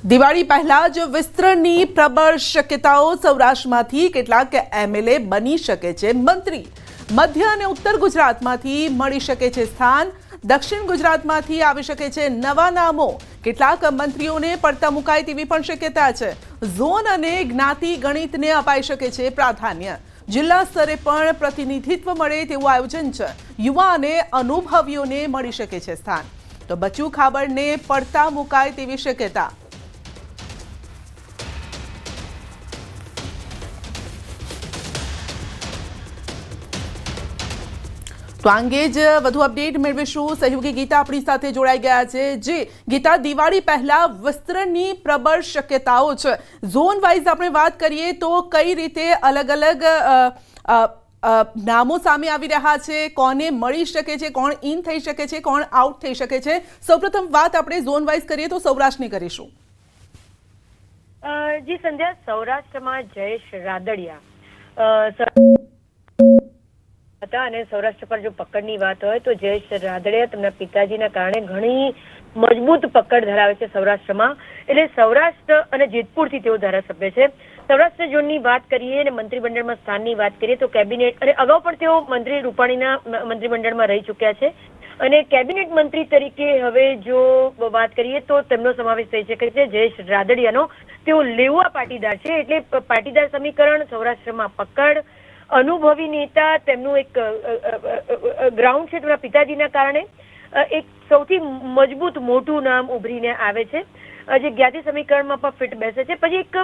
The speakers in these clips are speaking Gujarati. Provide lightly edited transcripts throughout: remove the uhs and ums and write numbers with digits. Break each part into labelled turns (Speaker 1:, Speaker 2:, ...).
Speaker 1: દિવાળી પહેલા જ વિસ્તરણની પ્રબળ શક્યતાઓ સૌરાષ્ટ્રમાંથી કેટલાક એમએલએ બની શકે છે મંત્રી। મધ્ય અને ઉત્તર ગુજરાતમાંથી મળી શકે છે સ્થાન। દક્ષિણ ગુજરાતમાંથી આવી શકે છે નવા નામો। કેટલાક મંત્રીઓને પડતા મુકાય તેવી પણ શક્યતા છે। ઝોન અને જ્ઞાતિ ગણિતને અપાઈ શકે છે પ્રાધાન્ય। જિલ્લા સ્તરે પણ પ્રતિનિધિત્વ મળે તેવું આયોજન છે। યુવા અને અનુભવીઓને મળી શકે છે સ્થાન। તો બચુ ખાબડને પડતા મુકાય તેવી શક્યતા। તો અંગે જ વધુ અપડેટ મેળવીશું। સહયોગી ગીતા આપણી સાથે જોડાઈ ગયા છે। જે ગીતા, દિવાળી પહેલા વિસ્તરણની પ્રબળ શક્યતાઓ છે। ઝોન વાઇઝ આપણે વાત કરીએ તો કઈ રીતે અલગ અલગ નામો સામે આવી રહ્યા છે, કોને મળી શકે છે, કોણ ઇન થઈ શકે છે, કોણ આઉટ થઈ શકે છે। સૌપ્રથમ વાત આપણે ઝોન વાઇઝ કરીએ તો સૌરાષ્ટ્રની કરીશું।
Speaker 2: જી સંધ્યા, સૌરાષ્ટ્રમાં જયેશ રાદડિયા હતા અને સૌરાષ્ટ્ર પર જો પકડની વાત હોય તો જયેશ રાદડિયા તેમના પિતાજીના કારણે ઘણી મજબૂત પકડ ધરાવે છે સૌરાષ્ટ્રમાં। એટલે સૌરાષ્ટ્ર અને જેતપુરથી તેઓ ધારાસભ્ય છે। સૌરાષ્ટ્ર ઝોનની વાત કરીએ અને મંત્રીમંડળમાં સ્થાનની વાત કરીએ તો કેબિનેટ અને અગાઉ પણ તેઓ મંત્રી રૂપાણીના મંત્રીમંડળમાં રહી ચૂક્યા છે અને કેબિનેટ મંત્રી તરીકે હવે જો વાત કરીએ તો તેમનો સમાવેશ થઈ શકે છે જયેશ રાદડિયાનો। તેઓ લેવા પાટીદાર છે, એટલે પાટીદાર સમીકરણ, સૌરાષ્ટ્રમાં પકડ, અનુભવી નેતા, તેમનું એક ગ્રાઉન્ડ છે તેમના પિતાજીના કારણે એક સૌથી મજબૂત મોટું નામ ઉભરીને આવે છે જે જ્ઞાતિ સમીકરણમાં પણ ફિટ બેસે છે। પછી એક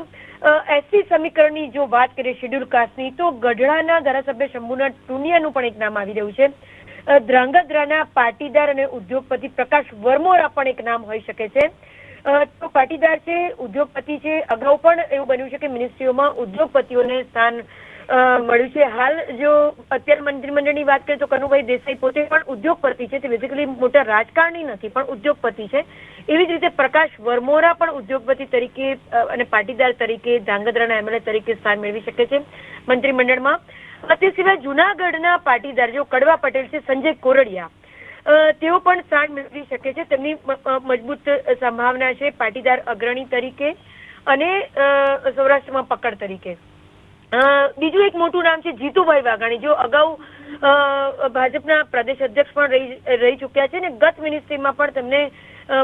Speaker 2: એસસી સમીકરણની જો વાત કરીએ શેડ્યુલ કાસ્ટની તો ગઢડાના ધારાસભ્ય શંભુના ટુનિયાનું પણ એક નામ આવી રહ્યું છે। ધ્રાંગધ્રાના પાટીદાર અને ઉદ્યોગપતિ પ્રકાશ વર્મોરા પણ એક નામ હોઈ શકે છે। તો પાટીદાર છે, ઉદ્યોગપતિ છે, અગાઉ પણ એવું બન્યું છે કે મિનિસ્ટ્રીઓમાં ઉદ્યોગપતિઓને સ્થાન મળ્યું છે। હાલ જો અત્યારે મંત્રીમંડળની વાત કરીએ તો કનુભાઈ દેસાઈ પોતે પણ ઉદ્યોગપતિ છે, તે બેઝિકલી મોટા રાજકારણી નથી પણ ઉદ્યોગપતિ છે। એવી જ રીતે પ્રકાશ વર્મોરા પણ ઉદ્યોગપતિ તરીકે અને પાટીદાર તરીકે ધ્રાંગધ્રાના એમએલએ તરીકે સ્થાન મેળવી શકે છે મંત્રીમંડળમાં। તે સિવાય જુનાગઢના પાટીદાર જો કડવા પટેલ છે, સંજય કોરડિયા, તેઓ પણ સ્થાન મેળવી શકે છે। તેમની મજબૂત સંભાવના છે પાટીદાર અગ્રણી તરીકે અને સૌરાષ્ટ્રમાં પકડ તરીકે। બીજું એક મોટું નામ છે જીતુભાઈ વાઘાણી, જો અગાઉ ભાજપના પ્રદેશ અધ્યક્ષ પણ રહી ચૂક્યા છે ને ગત મિનિસ્ટ્રીમાં પણ તેમને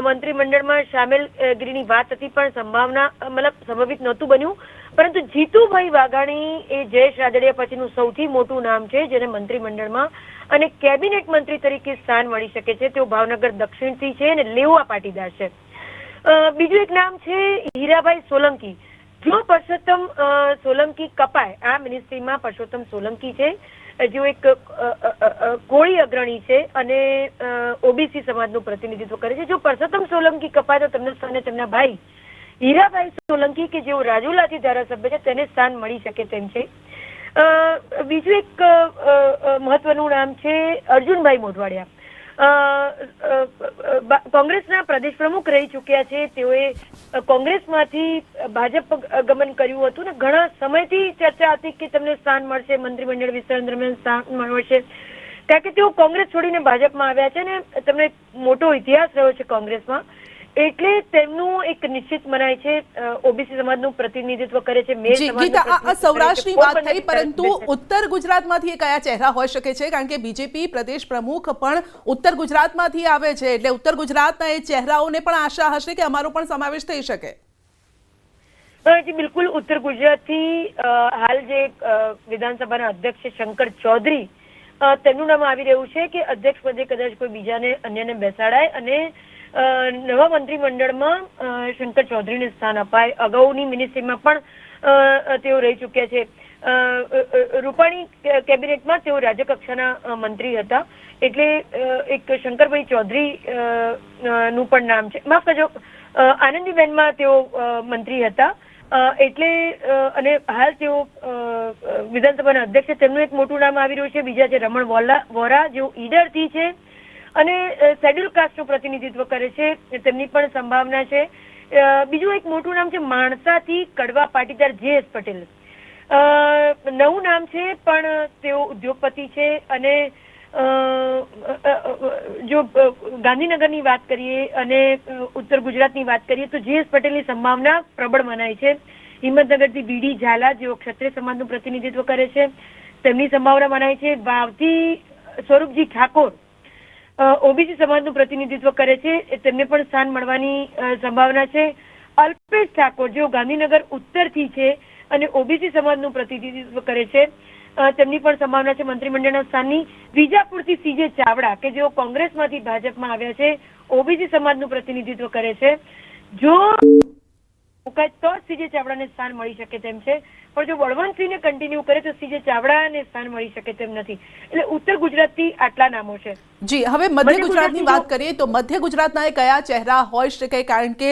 Speaker 2: મંત્રીમંડળમાં સામેલગીરીની વાત હતી પણ સંભવિત નહોતું બન્યું। પરંતુ જીતુભાઈ વાઘાણી એ જયેશ રાદડિયા પછીનું સૌથી મોટું નામ છે જેને મંત્રીમંડળમાં અને કેબિનેટ મંત્રી તરીકે સ્થાન મળી શકે છે। તેઓ ભાવનગર દક્ષિણથી છે અને લેવા પાટીદાર છે। બીજું એક નામ છે હીરાભાઈ સોલંકી। જો પરસોત્તમ સોલંકી કપાય, આ મિનિસ્ટ્રીમાં પરસોત્તમ સોલંકી છે જેઓ એક કોળી અગ્રણી છે અને ઓબીસી સમાજનું પ્રતિનિધિત્વ કરે છે। જો પરસોત્તમ સોલંકી કપાય તો તેમને સ્થાને તેમના ભાઈ હીરાભાઈ સોલંકી કે જેઓ રાજુલાથી ધારાસભ્ય છે તેને સ્થાન મળી શકે તેમ છે। બીજું એક મહત્વનું નામ છે અર્જુનભાઈ મોઢવાડિયા। કોંગ્રેસના પ્રદેશ પ્રમુખ રહી ચૂક્યા છે। તેઓએ કોંગ્રેસમાંથી ભાજપ ગમન કર્યું હતું ને ઘણા સમયથી ચર્ચા હતી કે તેમને સ્થાન મળશે, મંત્રીમંડળ વિસ્તરણ દરમિયાન સ્થાન મળશે, કારણ કે તેઓ કોંગ્રેસ છોડીને ભાજપમાં આવ્યા છે ને તેમને મોટો ઇતિહાસ રહ્યો છે કોંગ્રેસમાં, એટલે તેમનું એક નિશ્ચિત મનાય છે ઓબીસી સમાજનું પ્રતિનિધિત્વ કરે છે।
Speaker 1: આ સૌરાષ્ટ્રની વાત થઈ, પરંતુ ઉત્તર ગુજરાતમાંથી કયા ચહેરા હોઈ શકે છે? કારણ કે બીજેપી પ્રદેશ પ્રમુખ પણ ઉત્તર ગુજરાતમાંથી આવે છે, એટલે ઉત્તર ગુજરાતના એ ચહેરાઓને પણ આશા હશે કે અમારો પણ સમાવેશ થઈ શકે।
Speaker 2: જી બિલકુલ, ઉત્તર ગુજરાતથી હાલ જે વિધાનસભાના અધ્યક્ષ છે શંકર ચૌધરી, તેમનું નામ આવી રહ્યું છે કે અધ્યક્ષ પદે કદાચ કોઈ બીજાને અન્યને બેસાડાય અને નવા મંત્રીમંડળમાં શંકર ચૌધરીને સ્થાન અપાય। અગાઉની મિનિસ્ટ્રીમાં પણ તેઓ રહી ચૂક્યા છે। રૂપાણી કેબિનેટમાં તેઓ રાજ્યકક્ષાના મંત્રી હતા, એટલે એક શંકરભાઈ ચૌધરી નું પણ નામ છે। માફ કરજો, આનંદીબેનમાં તેઓ મંત્રી હતા, એટલે અને હાલ તેઓ વિધાનસભાના અધ્યક્ષ છે। તેમનું એક મોટું નામ આવી રહ્યું છે। બીજા છે રમણ વોરા, જેઓ ઈડરથી છે અને શેડ્યુલ કાસ્ટનું પ્રતિનિધિત્વ કરે છે, તેમની પણ સંભાવના છે। બીજું એક મોટું નામ છે માણસાથી કડવા પાટીદાર જેએસ પટેલ, નવું નામ છે પણ તેઓ ઉદ્યોગપતિ છે અને જો ગાંધીનગરની વાત કરીએ અને ઉત્તર ગુજરાતની વાત કરીએ તો જયેશ પટેલની સંભાવના પ્રબળ મનાય છે. હિંમતનગરથી બીડી ઝાલા જેઓ ક્ષત્રિય સમાજનું પ્રતિનિધિત્વ કરે છે તેમની સંભાવના મનાય છે. વાવથી સ્વરૂપજી ઠાકોર ઓબીસી સમાજનું પ્રતિનિધિત્વ કરે છે તેમને પણ સ્થાન મળવાની સંભાવના છે. અલ્પેશ ઠાકોર જેઓ ગાંધીનગર ઉત્તરથી છે અને ઓબીસી સમાજનું પ્રતિનિધિત્વ કરે છે તેમની પણ સંભાવના છે મંત્રીમંડળના સ્થાનની. વિજાપુરથી સીજે ચાવડા કે જેઓ કોંગ્રેસમાંથી ભાજપમાં આવ્યા છે, ઓબીસી સમાજનું પ્રતિનિધિત્વ કરે છે. જો તો સીજે ચાવડાને સ્થાન મળી શકે તેમ છે, પણ જો બળવંતસિંહને કન્ટિન્યુ કરે તો સીજે ચાવડાને સ્થાન મળી શકે તેમ નથી. એટલે ઉત્તર ગુજરાતથી આટલા નામો છે.
Speaker 1: જી, હવે મધ્ય ગુજરાતની વાત કરીએ તો મધ્ય ગુજરાતના એ કયા ચહેરા હોઈ શકે? કારણ કે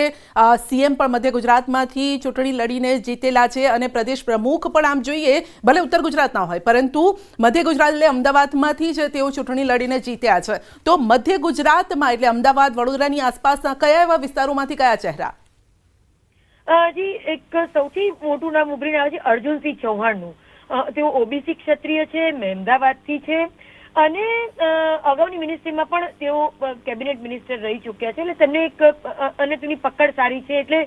Speaker 1: સીએમ પણ મધ્ય ગુજરાતમાંથી ચૂંટણી લડીને જીતેલા છે અને પ્રદેશ પ્રમુખ પણ આમ જોઈએ ભલે ઉત્તર ગુજરાતના હોય પરંતુ મધ્ય ગુજરાત એટલે અમદાવાદમાંથી જ તેઓ ચૂંટણી લડીને જીત્યા છે. તો મધ્ય ગુજરાતમાં એટલે અમદાવાદ, વડોદરાની આસપાસના કયા એવા વિસ્તારોમાંથી કયા ચહેરા?
Speaker 2: જી, એક સૌથી મોટું નામ ઉભરીને આવે છે અર્જુનસિંહ ચૌહાણનું. તેઓ ઓબીસી ક્ષત્રિય છે, મહેમદાવાદથી છે અને અગાઉની મિનિસ્ટ્રીમાં પણ તેઓ કેબિનેટ મિનિસ્ટર રહી ચૂક્યા છે. એટલે તેમને એક અને તેની પકડ સારી છે એટલે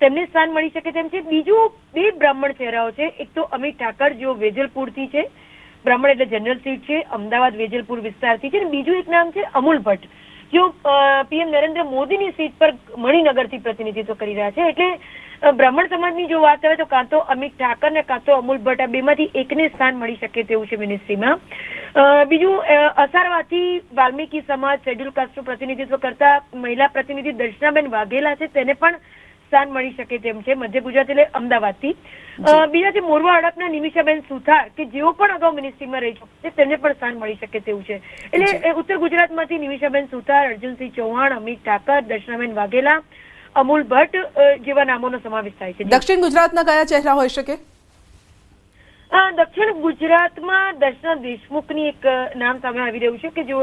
Speaker 2: તેમને સ્થાન મળી શકે તેમ છે. બીજું બે બ્રાહ્મણ ચહેરાઓ છે. એક તો અમિત ઠાકર જેઓ વેજલપુરથી છે, બ્રાહ્મણ એટલે જનરલ સીટ છે, અમદાવાદ વેજલપુર વિસ્તારથી છે. અને બીજું એક નામ છે અમૂલ ભટ્ટ જેઓ પીએમ નરેન્દ્ર મોદીની સીટ પર મણિનગરથી પ્રતિનિધિત્વ કરી રહ્યા છે. એટલે બ્રાહ્મણ સમાજની જો વાત આવે તો કાં તો અમિત ઠાકર ને કાં તો અમૂલ ભટ્ટ, આ બેમાંથી એકને સ્થાન મળી શકે તેવું છે મિનિસ્ટ્રીમાં. બીજું અસારવાથી વાલ્મીકી સમાજ, શેડ્યુલ કાસ્ટનું પ્રતિનિધિત્વ કરતા મહિલા પ્રતિનિધિ દર્શનાબેન વાઘેલા છે, તેને પણ સ્થાન મળી શકે તેમ છે મધ્ય ગુજરાત એટલે અમદાવાદથી. બીજા છે મોરવા હડપના નિમિષાબેન સુથાર કે જેઓ પણ અગાઉ મિનિસ્ટ્રીમાં રહી છે તેમને પણ સ્થાન મળી શકે તેવું છે. એટલે ઉત્તર ગુજરાતમાંથી નિમિષાબેન સુથાર, અર્જુનસિંહ ચૌહાણ, અમિત ઠાકર, દર્શનાબેન વાઘેલા, અમૂલ ભટ્ટ જેવા નામોનો સમાવેશ થાય છે.
Speaker 1: દક્ષિણ ગુજરાતના કયા ચહેરા હોઈ શકે?
Speaker 2: દક્ષિણ ગુજરાતમાં દર્શના દેશમુખની એક નામ સામે આવી રહ્યું છે કે જેઓ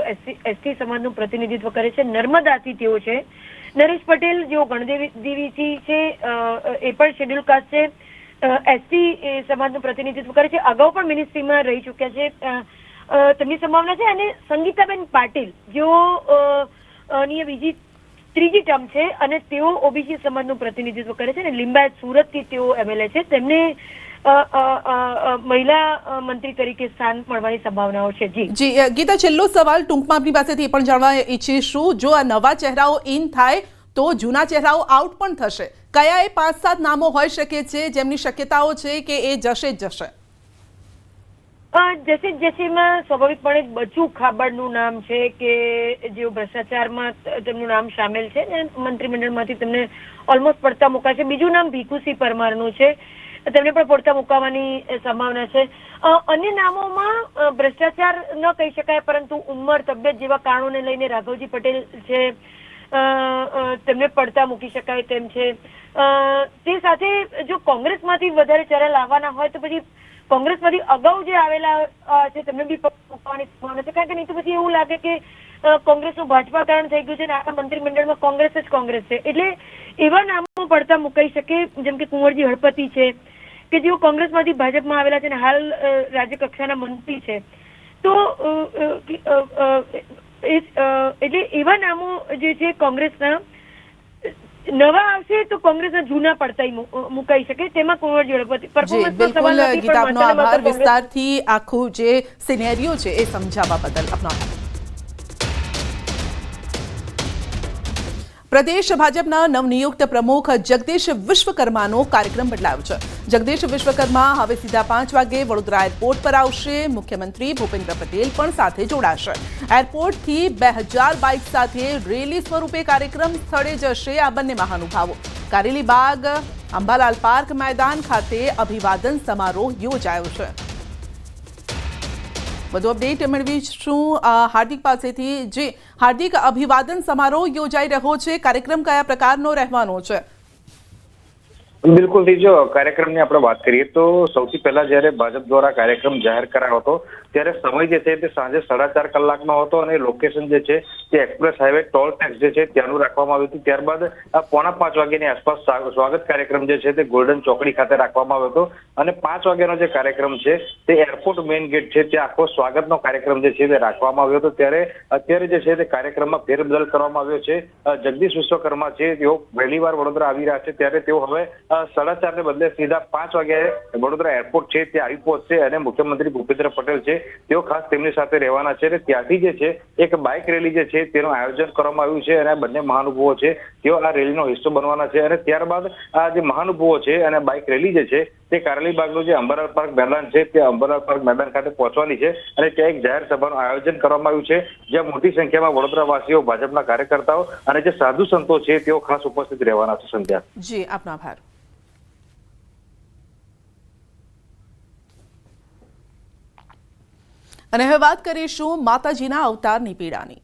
Speaker 2: એસટી સમાજનું પ્રતિનિધિત્વ કરે છે. નર્મદાથી તેઓ છે. નરેશ પટેલ જેઓ ગણદેવીથી છે, એ પણ શેડ્યુલ કાસ્ટ છે, એસટી સમાજનું પ્રતિનિધિત્વ કરે છે, અગાઉ પણ મિનિસ્ટ્રીમાં રહી ચૂક્યા છે, તેમની સંભાવના છે. અને સંગીતાબેન પાટીલ જેઓ ની ત્રીજી ટર્મ છે અને તેઓ ઓબીસી સમાજનું પ્રતિનિધિત્વ કરે છે અને લિંબાયત સુરતથી તેઓ એમએલએ છે. તેમને મહિલા મંત્રી તરીકે સ્થાન મળવાની સંભાવનાઓ છે.
Speaker 1: જી ગીતા, છેલ્લો સવાલ ટૂંકમાં આપની પાસેથી પણ જાણવા ઈચ્છીશું, જો આ નવા ચહેરાઓ ઇન થાય તો જૂના ચહેરાઓ આઉટ પણ થશે. કયા એ 5-7 નામો હોઈ શકે છે જેમની શક્યતાઓ છે કે એ જશે જ જશે?
Speaker 2: જેમાં સ્વાભાવિકપણે બચુ ખાબડનું નામ છે કે જેઓ ભ્રષ્ટાચારમાં તેમનું નામ સામેલ છે ને મંત્રીમંડળમાંથી તેમને ઓલમોસ્ટ પડતા મુકાશે. બીજું નામ ભીખુસિંહ પરમારનું છે, તેમને પણ પડતા મુકાવાની સંભાવના છે. અન્ય નામોમાં ભ્રષ્ટાચાર ન કહી શકાય પરંતુ ઉંમર, તબિયત જેવા કારણોને લઈને રાઘવજી પટેલ છે, તેમને પડતા મૂકી શકાય તેમ છે. તે સાથે જો કોંગ્રેસમાંથી વધારે ચહેરા લાવવાના હોય તો પછી કોંગ્રેસમાંથી અગાઉ જે આવેલા છે તેમને બી મૂકવાની સંભાવના છે. કારણ કે નહીં તો પછી એવું લાગે કે કોંગ્રેસનું ભાજપાકરણ થઈ ગયું છે અને આખા મંત્રીમંડળમાં કોંગ્રેસ જ કોંગ્રેસ છે. એટલે એવા નામો પડતા મુકાઈ શકે જેમ કે કુંવરજી હળપતિ છે કે જેઓ કોંગ્રેસમાંથી ભાજપમાં આવેલા છે અને હાલ રાજ્ય કક્ષાના મંત્રી છે. તો એટલે એવા નામો જે છે કોંગ્રેસના નવા આવશે તો કોંગ્રેસના જૂના પડતા મુકાઈ શકે. તેમાં કુંવરજી હળપતિ પરફોર્મન્સનો સવાલ નથી, પણ
Speaker 1: આપનો આભાર વિસ્તારથી આખું જે સિનેરિયો છે એ સમજાવવા બદલ. આપનો આભાર. પ્રદેશ ભાજપના નવનિયુક્ત પ્રમુખ જગદીશ વિશ્વકર્માનો કાર્યક્રમ બદલાયો છે. જગદીશ વિશ્વકર્મા હવે સીધા 5 વાગે વડોદરા એરપોર્ટ પર આવશે. મુખ્યમંત્રી ભૂપેન્દ્ર પટેલ પણ સાથે જોડાશે. એરપોર્ટથી 2000 બાઇક સાથે રેલી સ્વરૂપે કાર્યક્રમ સ્થળે જશે આ બંને મહાનુભાવો. કારેલી બાગ અંબાલાલ પાર્ક મેદાન ખાતે અભિવાદન સમારોહ યોજાયો છે. વધુ અપડેટ મેળવીશું હાર્દિક પાસેથી. જે હાર્દિક, અભિવાદન સમારોહ યોજાઈ રહ્યો છે, કાર્યક્રમ કયા પ્રકારનો રહેવાનો છે?
Speaker 3: બિલકુલ, જો કાર્યક્રમની આપણે વાત કરીએ તો સૌથી પહેલા જ્યારે ભાજપ દ્વારા કાર્યક્રમ જાહેર કરાયો હતો ત્યારે સમય જે છે તે સાંજે 4:30 કલાકનો હતો અને લોકેશન જે છે તે એક્સપ્રેસ હાઈવે ટોલ ટેક્સ જે છે ત્યાંનું રાખવામાં આવ્યું હતું. ત્યારબાદ 4:45 વાગ્યાની આસપાસ સ્વાગત કાર્યક્રમ જે છે તે ગોલ્ડન ચોકડી ખાતે રાખવામાં આવ્યો હતો અને 5 વાગ્યાનો જે કાર્યક્રમ છે તે એરપોર્ટ મેઇન ગેટ છે ત્યાં આખો સ્વાગતનો કાર્યક્રમ જે છે તે રાખવામાં આવ્યો હતો. ત્યારે અત્યારે જે છે તે કાર્યક્રમમાં ફેરબદલ કરવામાં આવ્યો છે. જગદીશ વિશ્વકર્મા છે તેઓ પહેલી વાર વડોદરા આવી રહ્યા છે ત્યારે તેઓ હવે 4:30 ને બદલે સીધા 5 વાગ્યાએ વડોદરા એરપોર્ટ છે ત્યાં આવી પહોંચશે અને મુખ્યમંત્રી ભૂપેન્દ્ર પટેલ છે તેઓ ખાસ તેમની સાથે રહેવાના છે અને ત્યાંથી જે છે એક બાઇક રેલી જે છે તેનું આયોજન કરવામાં આવ્યું છે અને બંને મહાનુભાવો છે તેઓ આ રેલીનો હિસ્સો બનવાના છે અને ત્યારબાદ આ જે મહાનુભાવો છે અને બાઇક રેલી જે છે તે કારેલીબાગનું જે અંબાલાલ પાર્ક મેદાન છે તે અંબાલાલ પાર્ક મેદાન ખાતે પહોંચવાની છે અને ત્યાં એક જાહેર સભાનું આયોજન કરવામાં આવ્યું છે જ્યાં મોટી સંખ્યામાં વડોદરાવાસીઓ, ભાજપના કાર્યકર્તાઓ અને જે સાધુ સંતો છે તેઓ ખાસ ઉપસ્થિત રહેવાના છે. સંધ્યા
Speaker 1: જી, આપનો આભાર. અને હવે વાત કરીશું માતાજીના અવતારની પીડાની.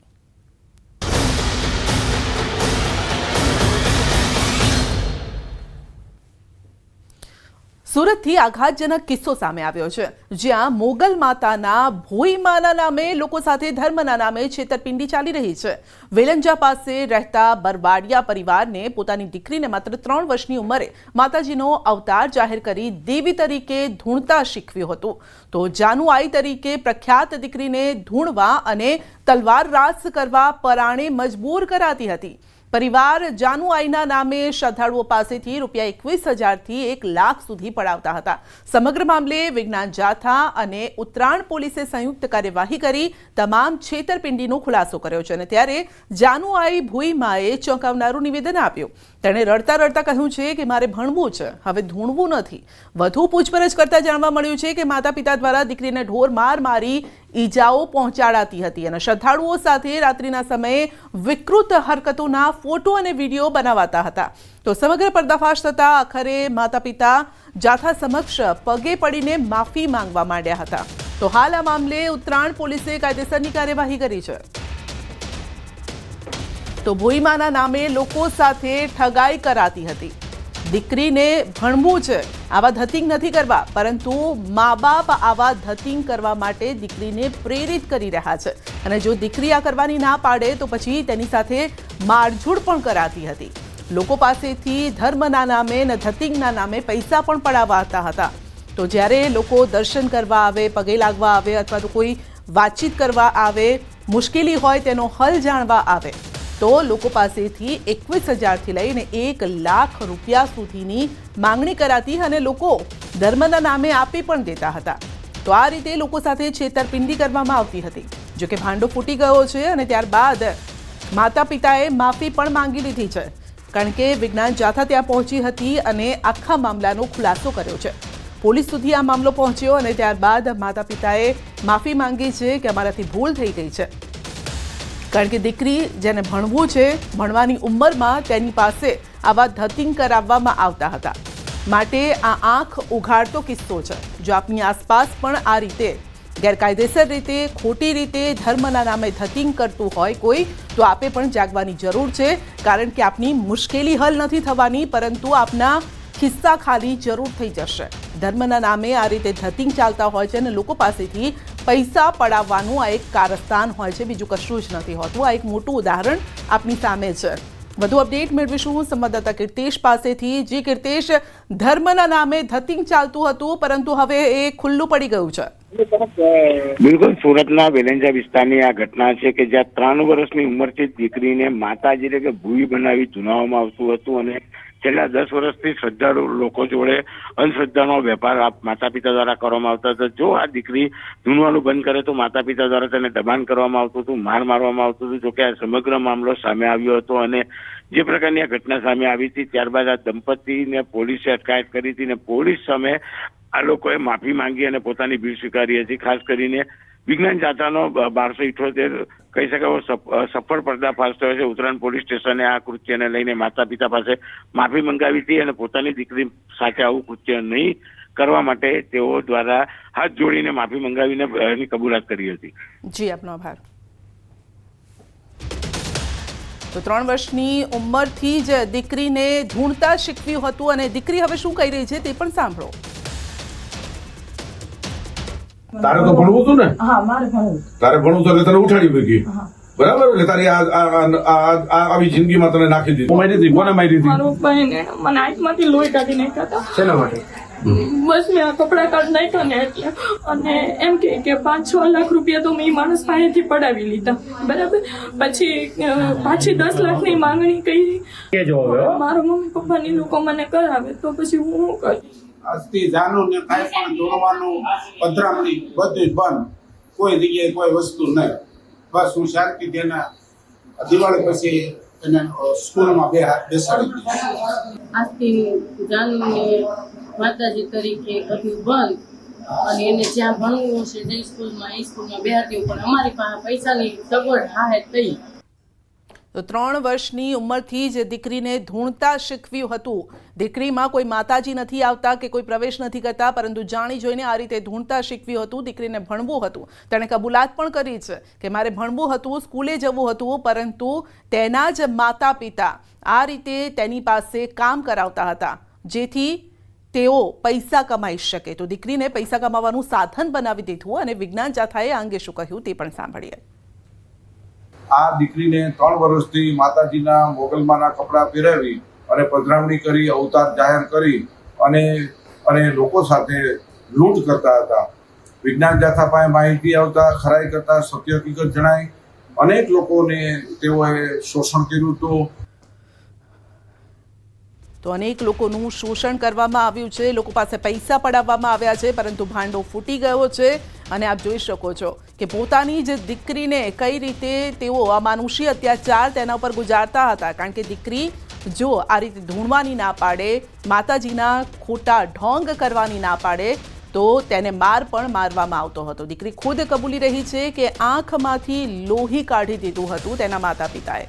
Speaker 1: સુરતથી આઘાતજનક કિસ્સો સામે આવ્યો છે જ્યાં મોગલ માતાના ભોઈમાના નામે લોકો સાથે ધર્મના નામે છેતરપિંડી ચાલી રહી છે. વેલંજા પાસે રહેતા બરવાડિયા પરિવારને પોતાની દીકરીને માત્ર 3 વર્ષની ઉંમરે માતાજીનો અવતાર જાહેર કરી દેવી તરીકે ધૂણતા શીખવ્યું હતું. તો જાનુઆઈ તરીકે પ્રખ્યાત દીકરીને ધૂણવા અને તલવાર રાસ કરવા પરાણે મજબૂર કરાતી હતી. પરિવાર જાનુઆઈના નામે શ્રદ્ધાળુઓ પાસેથી ₹21,000 થી 1 લાખ સુધી પડાવતા હતા. સમગ્ર મામલે વિજ્ઞાન જાથા અને ઉત્તરાયણ પોલીસે સંયુક્ત કાર્યવાહી કરી તમામ છેતરપિંડીનો ખુલાસો કર્યો છે. અને ત્યારે જાનુઆઈ ભુઈમાએ ચોંકાવનારું નિવેદન આપ્યું. તેણે રડતા રડતા કહ્યું છે કે મારે ભણવું છે, હવે ધૂણવું નથી. વધુ પૂછપરછ કરતા જાણવા મળ્યું છે કે માતા પિતા દ્વારા દીકરીને ઢોર માર મારી ઈજાઓ પહોંચાડાતી હતી અને શ્રદ્ધાળુઓ સાથે રાત્રિના સમયે વિકૃત હરકતોના ફોટો અને વિડીયો બનાવાતા હતા. તો સમગ્ર પર્દાફાશ થતા આખરે માતા પિતા જાથા સમક્ષ પગે પડીને માફી માંગવા માંડ્યા હતા. તો હાલ આ મામલે ઉત્તરાયણ પોલીસે કાયદેસરની કાર્યવાહી કરી છે. તો ભોઈમાના નામે લોકો સાથે ઠગાઈ કરાતી હતી. દીકરીને ભણવું છે, આવા ધતિંગ નથી કરવા, પરંતુ મા બાપ આવા ધતિંગ કરવા માટે દીકરીને પ્રેરિત કરી રહ્યા છે. અને જો દીકરી આ કરવાની ના પાડે તો પછી તેની સાથે મારઝૂડ પણ કરાતી હતી. લોકો પાસેથી ધર્મના નામે અને ધતિંગના નામે પૈસા પણ પડાવતા હતા. તો જ્યારે લોકો દર્શન કરવા આવે, પગે લાગવા આવે અથવા તો કોઈ વાતચીત કરવા આવે, મુશ્કેલી હોય તેનો હલ જાણવા આવે તો લોકો પાસેથી 21,000 થી લઈને 1 લાખ રૂપિયા સુધીની માંગણી કરાતી અને લોકો ધર્મના નામે આપી પણ દેતા હતા. તો આ રીતે લોકો સાથે છેતરપિંડી કરવામાં આવતી હતી. જો કે ભાંડો ફૂટી ગયો છે અને ત્યારબાદ માતા પિતાએ માફી પણ માંગી લીધી છે, કારણ કે વિજ્ઞાન જાથા ત્યાં પહોંચી હતી અને આખા મામલાનો ખુલાસો કર્યો છે. પોલીસ સુધી આ મામલો પહોંચ્યો અને ત્યારબાદ માતા પિતાએ માફી માંગી છે કે અમારાથી ભૂલ થઈ ગઈ છે, કારણ કે દીકરી જેને ભણવું છે, ભણવાની ઉંમરમાં તેની પાસે આવા ધતિંગ કરાવવામાં આવતા હતા. માટે આ આંખ ઉઘાડતો કિસ્સો છે. જો આપની આસપાસ પણ આ રીતે ગેરકાયદેસર રીતે, ખોટી રીતે ધર્મના નામે ધતિંગ કરતું હોય કોઈ, તો આપે પણ જાગવાની જરૂર છે, કારણ કે આપની મુશ્કેલી હલ નથી થવાની, પરંતુ આપના ખિસ્સા ખાલી જરૂર થઈ જશે. ધર્મના નામે આ રીતે ધતિંગ ચાલતા હોય છે અને લોકો પાસેથી પૈસા પડાવવાનું આ એક કારસ્તાન હોય છે, બીજું કશું જ નથી હોતું. આ એક મોટું ઉદાહરણ આપની સામે છે. વધુ અપડેટ મેળવીશું સંવાદદાતા કીર્તેશ પાસેથી. જી કીર્તેશ, ધર્મના નામે ધતિંગ ચાલતું હતું પરંતુ હવે એ ખુલ્લું પડી ગયું છે.
Speaker 4: બિલકુલ, સુરતના વેલંજા વિસ્તારની આ ઘટના છે કે જ્યાં 3 વર્ષની ઉંમરથી દીકરીને માતાજી એટલે કે ભૂઈ બનાવી ધૂનાવવામાં આવતું હતું અને છેલ્લા 10 વર્ષથી શ્રદ્ધાળુ લોકો જોડે અંધશ્રદ્ધાનો વેપાર માતા પિતા દ્વારા કરવામાં આવતો હતો. જો આ દીકરી ધૂનવાનું બંધ કરે તો માતા પિતા દ્વારા તેને દબાણ કરવામાં આવતું હતું, માર મારવામાં આવતું હતું. જોકે આ સમગ્ર મામલો સામે આવ્યો હતો અને જે પ્રકારની આ ઘટના સામે આવી હતી ત્યારબાદ આ દંપતીને પોલીસે અટકાયત કરી હતી અને પોલીસ સામે આ લોકોએ માફી માંગી અને પોતાની ભીડ સ્વીકારી હતી. ખાસ કરીને વિજ્ઞાન જાથાનો 1278 કહી શકાય સફળ પર્દાફાશ થયો છે. ઉત્તરાયણ પોલીસ સ્ટેશને આ કૃત્યને લઈને માતા પિતા પાસે માફી મંગાવી હતી અને પોતાની દીકરી સાથે આવું કૃત્ય નહીં કરવા માટે તેઓ દ્વારા હાથ જોડીને માફી મંગાવીને એની કબૂલાત કરી હતી.
Speaker 1: જી, આપનો આભાર. તો 3 વર્ષની ઉંમરથી જ દીકરીને ધૂણતા શીખવ્યું હતું અને દીકરી હવે શું કહી રહી છે તે પણ સાંભળો.
Speaker 5: તારે તો ભણવું હતું ને?
Speaker 6: હા, મારે ભણવું.
Speaker 5: તારે ભણવું હતું એટલે તને ઉઠાડી મૂકી,
Speaker 6: હા.
Speaker 5: બરાબર? એટલે તારી આવી જિંદગીમાં તને નાખી દીધી. મારી હતી, કોને મારી હતી?
Speaker 6: મારો ભાઈ ને મને આંખમાંથી લોહી કાઢી નાખ્યા હતા.
Speaker 5: શેના માટે?
Speaker 6: બસ મેં આ કપડા કાઢી નાખ્યા ને એટલે, અને એમ કે 5-6 લાખ રૂપિયા તો મેં ઈ માણસ પાસેથી પડાવી લીધા, બરાબર. પછી પાછી 10 લાખની માંગણી કરી. મારા મમ્મી પપ્પાની લોકો મને કરાવે તો પછી હું શું કરીશ?
Speaker 7: આજથી જાનું ને કાંઈ પણ દોડવાનું, પધરામણી બધું જ બંધ. કોઈ જગ્યાએ કોઈ વસ્તુ નહીં. બસ હું શાંતિથી એના દિવાળી પછી એને સ્કૂલમાં બેસાડી દીધી.
Speaker 8: આજથી જાનુને માતાજી તરીકે બધું બંધ, અને એને જ્યાં ભણવું હશે જે સ્કૂલમાં એ સ્કૂલમાં બેહાડ્યું, પણ અમારી પાસે પૈસાની સગવડ હાહે થઈ.
Speaker 1: તો 3 વર્ષની ઉંમરથી જ દીકરીને ધૂણતા શીખવ્યું હતું. દીકરીમાં કોઈ માતાજી નથી આવતા કે કોઈ પ્રવેશ નથી કરતા, પરંતુ જાણી જોઈને આ રીતે ધૂણતા શીખવ્યું હતું. દીકરીને ભણવું હતું. તેણે કબૂલાત પણ કરી છે કે મારે ભણવું હતું, સ્કૂલે જવું હતું, પરંતુ તેના જ માતા પિતા આ રીતે તેની પાસે કામ કરાવતા હતા જેથી તેઓ પૈસા કમાઈ શકે. તો દીકરીને પૈસા કમાવાનું સાધન બનાવી દીધું. અને વિજ્ઞાન જાથાએ આ અંગે શું કહ્યું તે પણ સાંભળીએ.
Speaker 7: આ દીકરીને 3 વર્ષથી માતાજીના મોગલમાના કપડાં પહેરાવી અને પધરામણી કરી, અવતાર જાહેર કરી અને લોકો સાથે લૂંટ કરતા હતા. વિજ્ઞાન જાથા પાસે માહિતી આવતા, ખરાઈ કરતા, સત્ય હકીકત જણાય. અનેક લોકોને તેઓએ શોષણ કર્યું હતું.
Speaker 1: તો અનેક લોકોનું શોષણ કરવામાં આવ્યું છે, લોકો પાસે પૈસા પડાવવામાં આવ્યા છે, પરંતુ ભાંડો ફૂટી ગયો છે. અને આપ જોઈ શકો છો કે પોતાની જ દીકરીને કઈ રીતે તેઓ આ માનુષી અત્યાચાર તેના ઉપર ગુજારતા હતા. કારણ કે દીકરી જો આ રીતે ધૂણવાની ના પાડે, માતાજીના ખોટા ઢોંગ કરવાની ના પાડે, તો તેને માર પણ મારવામાં આવતો હતો. દીકરી ખુદ કબૂલી રહી છે કે આંખમાંથી લોહી કાઢી દીધું હતું તેના માતા પિતાએ.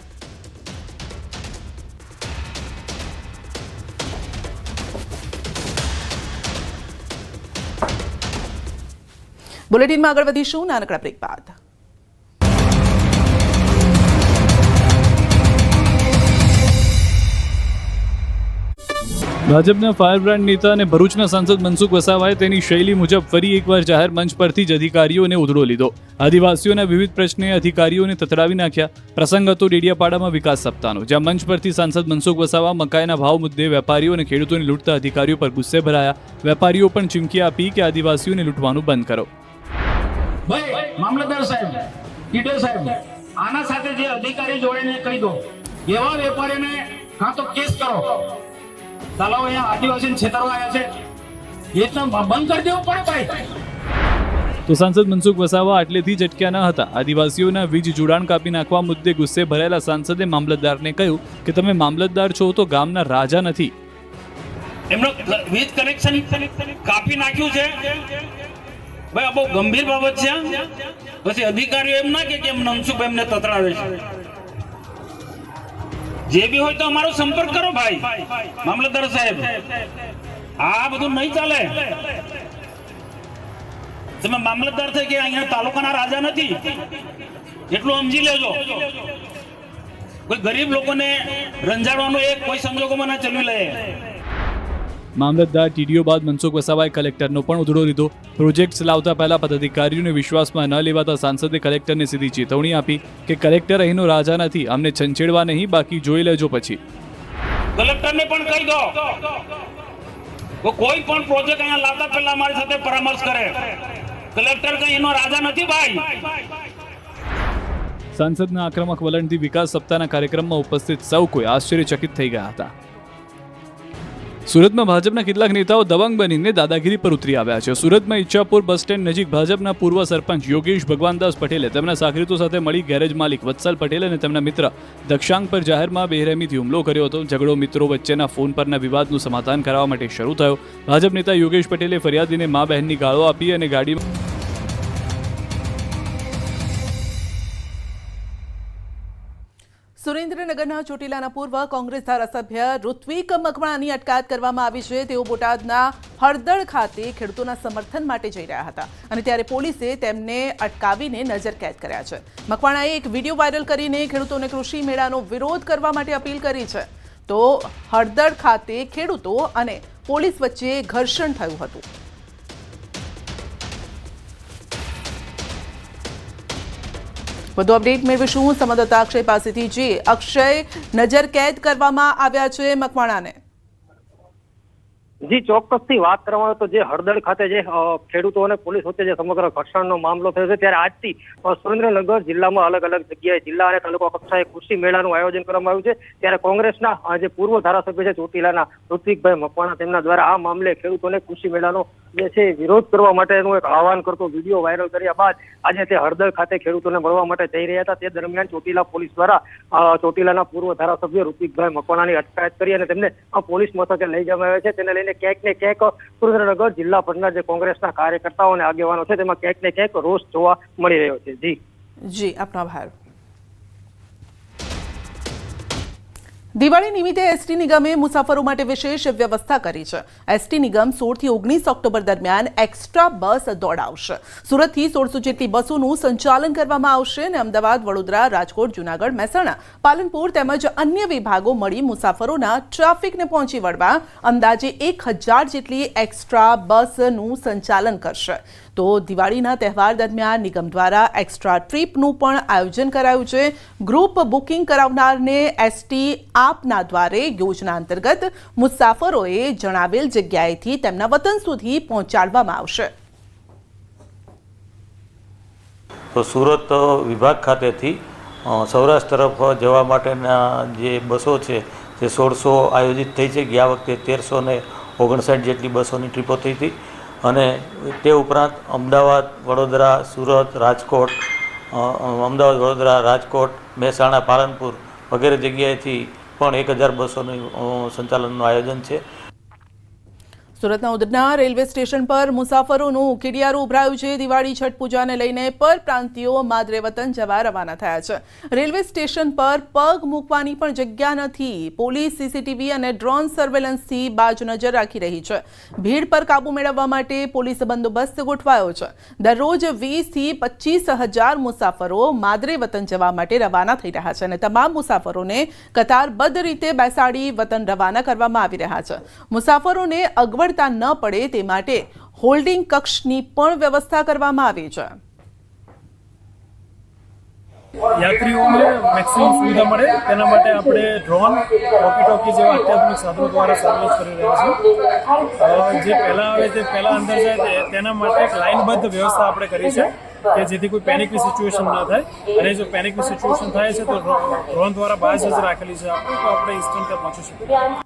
Speaker 1: બુલેટિનમાં આગળ વધીશું નાનકડા બ્રેક બાદ.
Speaker 9: ભાજપના ફાયર બ્રાન્ડ નેતા અને ભરૂચના સાંસદ મનસુખ વસાવાએ તેની શૈલી મુજબ ફરી એકવાર જાહેર મંચ પરથી જ અધિકારીઓને ઉધડો લીધો. આદિવાસીઓના વિવિધ પ્રશ્ને અધિકારીઓને તતડાવી નાખ્યા. પ્રસંગ હતો ડેડિયાપાડામાં વિકાસ સપ્તાહનો, જ્યાં મંચ પરથી સાંસદ મનસુખ વસાવા મકાઈના ભાવ મુદ્દે વેપારીઓ અને ખેડૂતોને લૂંટતા અધિકારીઓ પર ગુસ્સે ભરાયા. વેપારીઓ પણ ચીમકી આપી કે આદિવાસીઓને લૂંટવાનું બંધ કરો.
Speaker 10: ભાઈ મામલતદાર સાહેબ, ટીડર સાહેબ, આના સાથે જે અધિકારી જોડીને કહી દો, એવા વેપારીને કાં તો કેસ કરો. ચાલો અહીંયા આદિવાસીને છેતરવા આવ્યા છે, એ તો બંધ કરી દેવું પડે ભાઈ.
Speaker 9: તો સાંસદ મનસુખ વસાવા આટલેથી જ અટક્યા ન હતા. આદિવાસીઓના વીજ જોડાણ કાપી નાખવા મુદ્દે ગુસ્સે ભરાયેલા સાંસદે મામલતદારને કહ્યું કે તમે મામલતદાર છો તો ગામના રાજા નથી.
Speaker 10: એમનો વીજ કનેક્શન કાપી નાખ્યું છે ભાઈ, આ બહુ ગંભીર બાબત છે. પછી અધિકારીઓ એમ ના કે મનસુખ એમને તતડાવે છે. જે બી હોય તો અમારો સંપર્ક કરો ભાઈ મામલતદાર સાહેબ. આ બધું નહીં ચાલે. તમે મામલતદાર થઈ કે અહીંયા તાલુકાના રાજા નથી, એટલું સમજી લેજો. કોઈ ગરીબ લોકોને રંજાડવાનો એક કોઈ સંજોગોમાં ના ચલવી લે.
Speaker 9: મામલતદાર ટીડીઓ બાદ મનસુખ વસાવાએ કલેક્ટરનો પણ ઉધડો લીધો. પ્રોજેક્ટ્સ લાવતા પહેલા પદાધિકારીઓને વિશ્વાસમાં ન લેવાતા સાંસદે કલેક્ટરને સીધી ચેતવણી આપી કે કલેક્ટર અહીંનો રાજા નથી, અમને છંછેડવા નહીં, બાકી જોઈ લેજો પછી.
Speaker 10: કલેક્ટરને પણ કહી દો કોઈ પણ પ્રોજેક્ટ અહીંયા લાવતા પહેલા અમારી સાથે પરામર્શ કરે. કલેક્ટર કઈ એનો રાજા નથી ભાઈ.
Speaker 9: સાંસદના આક્રમક વલણથી વિકાસ સપ્તાહના કાર્યક્રમમાં ઉપસ્થિત સૌ કોઈ આશ્ચર્યચકિત થઈ ગયા હતા. સુરતમાં ભાજપના કેટલાક નેતાઓ દબંગ બનીને દાદાગીરી પર ઉતરી આવ્યા છે. સુરતમાં ઈચ્છાપુર બસ સ્ટેન્ડ નજીક ભાજપના પૂર્વ સરપંચ યોગેશ ભગવાનદાસ પટેલે તેમના સાગરીતો સાથે મળી ગેરેજ માલિક વત્સલ પટેલ અને તેમના મિત્ર દક્ષાંગ પર જાહેરમાં બેરહેમીથી હુમલો કર્યો હતો. ઝઘડો મિત્રો વચ્ચેના ફોન પરના વિવાદનું સમાધાન કરાવવા માટે શરૂ થયો. ભાજપ નેતા યોગેશ પટેલે ફરિયાદીને મા બહેનની ગાળો આપી અને ગાડીમાં
Speaker 1: સુરેન્દ્રનગરના ચોટીલાના પૂર્વ કોંગ્રેસ ધારાસભ્ય ઋત્વિક મકવાણાની અટકાયત કરવામાં આવી છે. તેઓ બોટાદના હળદળ ખાતે ખેડૂતોના સમર્થન માટે જઈ રહ્યા હતા અને ત્યારે પોલીસે તેમને અટકાવીને નજરકેદ કર્યા છે. મકવાણાએ એક વિડીયો વાયરલ કરીને ખેડૂતોને કૃષિ મેળાનો વિરોધ કરવા માટે અપીલ કરી છે. તો હળદળ ખાતે ખેડૂતો અને પોલીસ વચ્ચે ઘર્ષણ થયું હતું. વધુ અપડેટ મેળવીશું સંવાદદાતા અક્ષય પાસેથી. જે અક્ષય, નજર કેદ કરવામાં આવ્યા છે મકવાણાને.
Speaker 11: જી, ચોક્કસથી વાત કરવામાં આવે તો જે હળદળ ખાતે જે ખેડૂતો અને પોલીસ વચ્ચે જે સમગ્ર ઘર્ષણનો મામલો થયો છે, ત્યારે આજથી સુરેન્દ્રનગર જિલ્લામાં અલગ અલગ જગ્યાએ જિલ્લા અને તાલુકા કક્ષાએ કૃષિ મેળાનું આયોજન કરવામાં આવ્યું છે. ત્યારે કોંગ્રેસના જે પૂર્વ ધારાસભ્ય છે ચોટીલાના ઋત્વિકભાઈ મકવાણા, તેમના દ્વારા આ મામલે ખેડૂતોને કૃષિ મેળાનો જે છે વિરોધ કરવા માટેનું એક આહવાન કરતો વિડીયો વાયરલ કર્યા બાદ આજે તે હળદળ ખાતે ખેડૂતોને મળવા માટે જઈ રહ્યા હતા. તે દરમિયાન ચોટીલા પોલીસ દ્વારા ચોટીલાના પૂર્વ ધારાસભ્ય ઋત્વિકભાઈ મકવાણાની અટકાયત કરી અને તેમને પોલીસ મથકે લઈ જવામાં આવ્યા છે. તેને લઈને ક્યાંક ને ક્યાંક સુરેન્દ્રનગર જિલ્લા પરના જે કોંગ્રેસના કાર્યકર્તાઓ અને આગેવાનો છે તેમાં ક્યાંક ને ક્યાંક રોષ જોવા મળી રહ્યો છે.
Speaker 1: જી, આપનો આભાર. દિવાળી નિમિત્તે એસટી નિગમે મુસાફરો માટે વિશેષ વ્યવસ્થા કરી છે. એસટી નિગમ 16 થી 19 ઓક્ટોબર દરમિયાન એક્સ્ટ્રા બસ દોડાવશે. સુરતથી 1600 જેટલી બસોનું સંચાલન કરવામાં આવશે અને અમદાવાદ, વડોદરા, રાજકોટ, જૂનાગઢ, મહેસાણા, પાલનપુર તેમજ અન્ય વિભાગો મળી મુસાફરોના ટ્રાફિકને પહોંચી વળવા અંદાજે 1000 જેટલી એક્સ્ટ્રા બસનું સંચાલન કરશે. તો દિવાળીના તહેવાર દરમિયાન નિગમ દ્વારા એક્સ્ટ્રા ટ્રીપનું પણ આયોજન કરાયું છે. ગ્રુપ બુકિંગ કરાવનારને એસટી આપના દ્વારે યોજના અંતર્ગત મુસાફરોએ જણાવેલ જગ્યાએથી તેમના વતન સુધી પહોંચાડવામાં આવશે.
Speaker 12: તો સુરત વિભાગ ખાતેથી સૌરાષ્ટ્ર તરફ જવા માટેના જે બસો છે તે 1600 આયોજિત થઈ છે. ગયા વખતે 1359 જેટલી બસોની ટ્રીપો થઈ હતી અને તે ઉપરાંત અમદાવાદ, વડોદરા, સુરત, રાજકોટ, મહેસાણા, પાલનપુર વગેરે જગ્યાએથી પણ 1000 બસોનું સંચાલનનું આયોજન છે.
Speaker 1: સુરતના ઉધના રેલવે સ્ટેશન પર મુસાફરોનું ઉકેડિયારું ઉભરાયું છે. દિવાળી છઠ પૂજાને લઈને પરપ્રાંતિયો માદરે વતન જવા રવાના થયા છે. રેલવે સ્ટેશન પર પગ મૂકવાની પણ જગ્યા નથી. પોલીસ સીસીટીવી અને ડ્રોન સર્વેલન્સથી બાજ નજર રાખી રહી છે. ભીડ પર કાબુ મેળવવા માટે પોલીસ બંદોબસ્ત ગોઠવાયો છે. દરરોજ 20 થી 25,000 મુસાફરો માદરે વતન જવા માટે રવાના થઈ રહ્યા છે અને તમામ મુસાફરોને કતારબદ્ધ રીતે બેસાડી વતન રવાના કરવામાં આવી રહ્યા છે. મુસાફરોને અગવડ ન પડે તે માટે હોલ્ડિંગ કક્ષની પણ વ્યવસ્થા કરવામાં આવી છે.
Speaker 13: યાત્રીઓને મેક્સિમમ સુવિધા મળે તેના માટે આપણે ડ્રોન, વોકી-ટોકી જેવા અત્યાધુનિક સાધનો દ્વારા સર્વેલન્સ કરી રહ્યા છીએ. જે પહેલાં આવે તે પહેલાં અંદર જાય તેના માટે એક લાઇનબદ્ધ વ્યવસ્થા આપણે કરી છે કે જેથી કોઈ પેનિકની સિચ્યુએશન ના થાય. અને જો પેનિકની સિચ્યુએશન થાય છે તો ડ્રોન દ્વારા બાજ નજર રાખેલી છે આપણે, તો આપણે ઇન્સ્ટન્ટ ત્યાં પહોંચી શકીએ.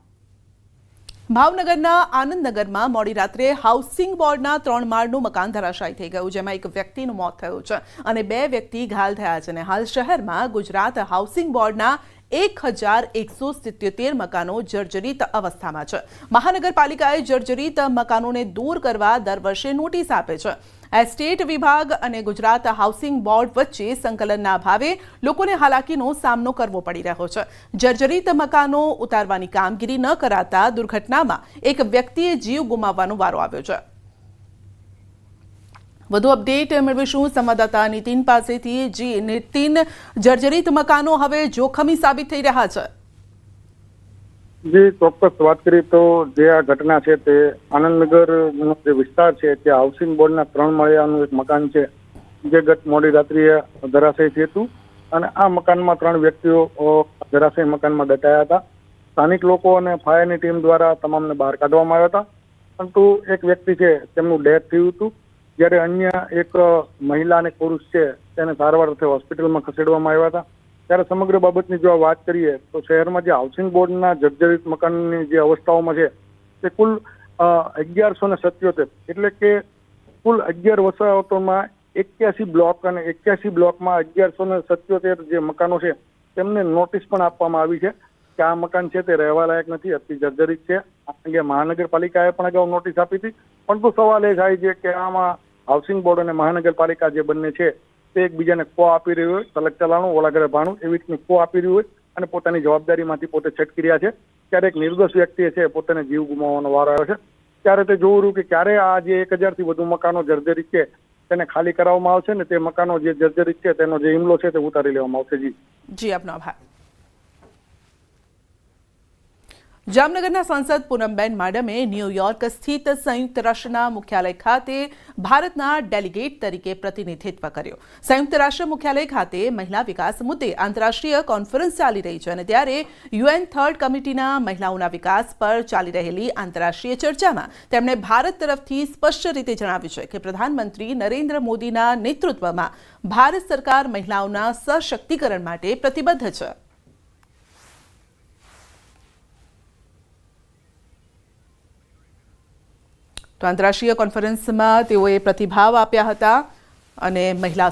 Speaker 1: ભાવનગરના આનંદનગરમાં મોડી રાત્રે હાઉસિંગ બોર્ડના 3 માળનું મકાન ધરાશાયી થઈ ગયું, જેમાં એક વ્યક્તિનું મોત થયું છે અને 2 વ્યક્તિ ઘાયલ થયા છે. અને હાલ શહેરમાં ગુજરાત હાઉસિંગ બોર્ડના 1177 મકાનો જર્જરિત અવસ્થામાં છે. મહાનગરપાલિકાએ જર્જરિત મકાનોને દૂર કરવા દર વર્ષે નોટિસ આપે છે. એસ્ટેટ વિભાગ અને ગુજરાત હાઉસિંગ બોર્ડ વચ્ચે સંકલનના અભાવે લોકોને હાલાકીનો સામનો કરવો પડી રહ્યો છે. જર્જરિત મકાનો ઉતારવાની કામગીરી ન કરાતા દુર્ઘટનામાં એક વ્યક્તિએ જીવ ગુમાવવાનો વારો આવ્યો છે. વધુ અપડેટ મેળવીશું સંવાદદાતા નીતિન પાસેથી. જી નીતિન, જર્જરિત મકાનો હવે જોખમી સાબિત થઈ રહ્યા છે.
Speaker 14: જી, ચોક્કસ વાત કરીએ તો જે આ ઘટના છે તે આનંદનગરનો જે વિસ્તાર છે ત્યાં હાઉસિંગ બોર્ડના 3 માળિયાનું એક મકાન છે જે ગત મોડી રાત્રિએ ધરાશયી હતું અને આ મકાનમાં 3 વ્યક્તિઓ ધરાશયી મકાનમાં દટાયા હતા. સ્થાનિક લોકો અને ફાયરની ટીમ દ્વારા તમામને બહાર કાઢવામાં આવ્યા હતા, પરંતુ એક વ્યક્તિ છે તેમનું ડેથ થયું હતું, જ્યારે અન્ય એક મહિલા અને પુરુષ છે તેને સારવાર અર્થે હોસ્પિટલમાં ખસેડવામાં આવ્યા હતા. ત્યારે સમગ્ર બાબતની જો વાત કરીએ તો શહેરમાં જે હાઉસિંગ બોર્ડના જર્જરિત મકાનની જે અવસ્થાઓમાં છે તે કુલ 1177 એટલે કે કુલ 11 વસાહતોમાં 81 બ્લોક અને 81 બ્લોકમાં 1177 જે મકાનો છે તેમને નોટિસ પણ આપવામાં આવી છે કે આ મકાન છે તે રહેવા લાયક નથી, અતિ જર્જરિત છે. આ અંગે મહાનગરપાલિકાએ પણ અગાઉ નોટિસ આપી હતી, પરંતુ સવાલ એ થાય છે કે આમાં હાઉસિંગ બોર્ડ અને મહાનગરપાલિકા જે બંને છે તે એકબીજાને કો આપી રહ્યું હોય, તલક ચલાણું ઓલાગરે ભાણું એવી રીતની કો આપી રહ્યું હોય અને પોતાની જવાબદારીમાંથી પોતે છટકી રહ્યા છે. ત્યારે એક નિર્દોષ વ્યક્તિએ છે પોતાને જીવ ગુમાવવાનો વારો આવ્યો છે. ત્યારે તે જોવું રહ્યું કે ક્યારે આ જે 1000 થી વધુ મકાનો જર્જરિત છે તેને ખાલી કરાવવામાં આવશે ને તે મકાનો જે જર્જરિત છે તેનો જે હિમલો છે તે ઉતારી લેવામાં આવશે. જી
Speaker 1: જી, આપનો આભાર. જામનગરના સાંસદ પૂનમબેન માડમે ન્યૂયોર્ક સ્થિત સંયુક્ત રાષ્ટ્રના મુખ્યાલય ખાતે ભારતના ડેલિગેટ તરીકે પ્રતિનિધિત્વ કર્યું. સંયુક્ત રાષ્ટ્ર મુખ્યાલય ખાતે મહિલા વિકાસ મુદ્દે આંતરરાષ્ટ્રીય કોન્ફરન્સ ચાલી રહી છે અને ત્યારે યુએન થર્ડ કમિટીના મહિલાઓના વિકાસ પર ચાલી રહેલી આંતરરાષ્ટ્રીય ચર્ચામાં તેમણે ભારત તરફથી સ્પષ્ટ રીતે જણાવ્યું છે કે પ્રધાનમંત્રી નરેન્દ્ર મોદીના નેતૃત્વમાં ભારત સરકાર મહિલાઓના સશક્તિકરણ માટે પ્રતિબદ્ધ છે. તો આંતરરાષ્ટ્રીય કોન્ફરન્સમાં તેઓએ પ્રતિભાવ આપ્યા હતા અને મહિલા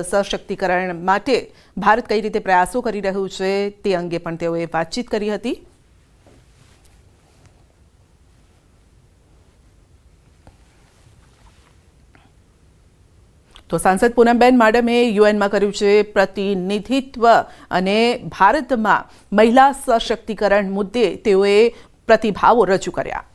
Speaker 1: સશક્તિકરણ માટે ભારત કઈ રીતે પ્રયાસો કરી રહ્યું છે તે અંગે પણ તેઓએ વાતચીત કરી હતી. તો સાંસદ પૂનમબેન માડમે યુએનમાં કર્યું છે પ્રતિનિધિત્વ અને ભારતમાં મહિલા સશક્તિકરણ મુદ્દે તેઓએ પ્રતિભાવો રજૂ કર્યા.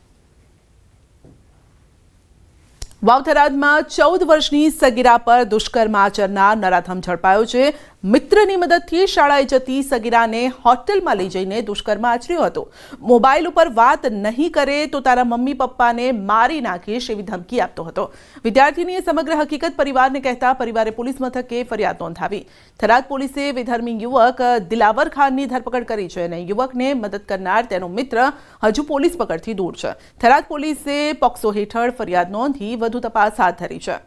Speaker 1: વાવથરાદમાં 14 વર્ષની સગીરા પર દુષ્કર્મ આચરનાર નરાધમ ઝડપાયો છે. મિત્રની મદદથી શાળાએ જતી સગીરાને હોટેલમાં લઈ જઈને દુષ્કર્મ આચર્યો હતો. મોબાઈલ ઉપર વાત નહીં કરે તો તારા મમ્મી પપ્પાને મારી નાખીશ એવી ધમકી આપતો હતો. વિદ્યાર્થીનીએ સમગ્ર હકીકત પરિવારને કહેતા પરિવારે પોલીસ મથકે ફરિયાદ નોંધાવી. થરાદ પોલીસે વિધર્મી યુવક દિલાવર ખાનની ધરપકડ કરી છે અને યુવકને મદદ કરનાર તેનો મિત્ર હજુ પોલીસ પકડથી દૂર છે. થરાદ પોલીસે પોક્સો હેઠળ ફરિયાદ નોંધી વધુ તપાસ હાથ ધરી છે.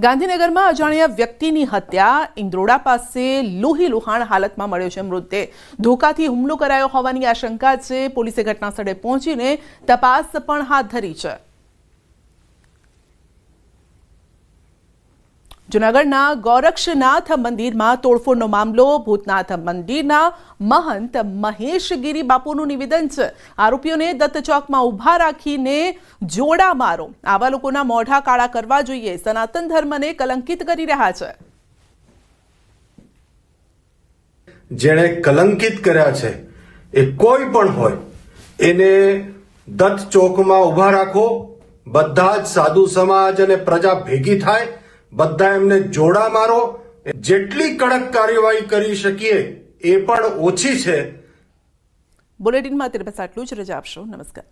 Speaker 1: ગાંધીનગરમાં અજાણ્યા વ્યક્તિની હત્યા. ઇન્દ્રોડા પાસે લોહી લુહાણ હાલતમાં મળ્યો છે મૃતદેહ. ધોકાથી હુમલો કરાયો હોવાની આશંકા છે. પોલીસે ઘટના સ્થળે પહોંચીને તપાસ પણ હાથ ધરી છે. જૂનાગઢના ગોરક્ષનાથ મંદિરમાં તોડફોડનો મામલો. ભૂતનાથ મંદિરના મહંત મહેશગીરી બાપુનું નિવેદન છે. આરોપીઓને દત્ત ચોકમાં ઊભા રાખીને જોડા મારો. આવા લોકોના મોઢા કાળા કરવા જોઈએ. સનાતન ધર્મને કલંકિત કરી રહ્યા છે.
Speaker 15: જેણે કલંકિત કર્યા છે એ કોઈ પણ હોય એને દત્ત ચોકમાં ઊભા રાખો. બધા જ સાધુ સમાજ અને પ્રજા ભેગી થાય. બધા એમને જોડા મારો. જેટલી કડક કાર્યવાહી કરી શકીએ એ પણ ઓછી છે.
Speaker 1: બુલેટિનમાં અત્યારે બસ આટલું જ. રજા આપશો. નમસ્કાર.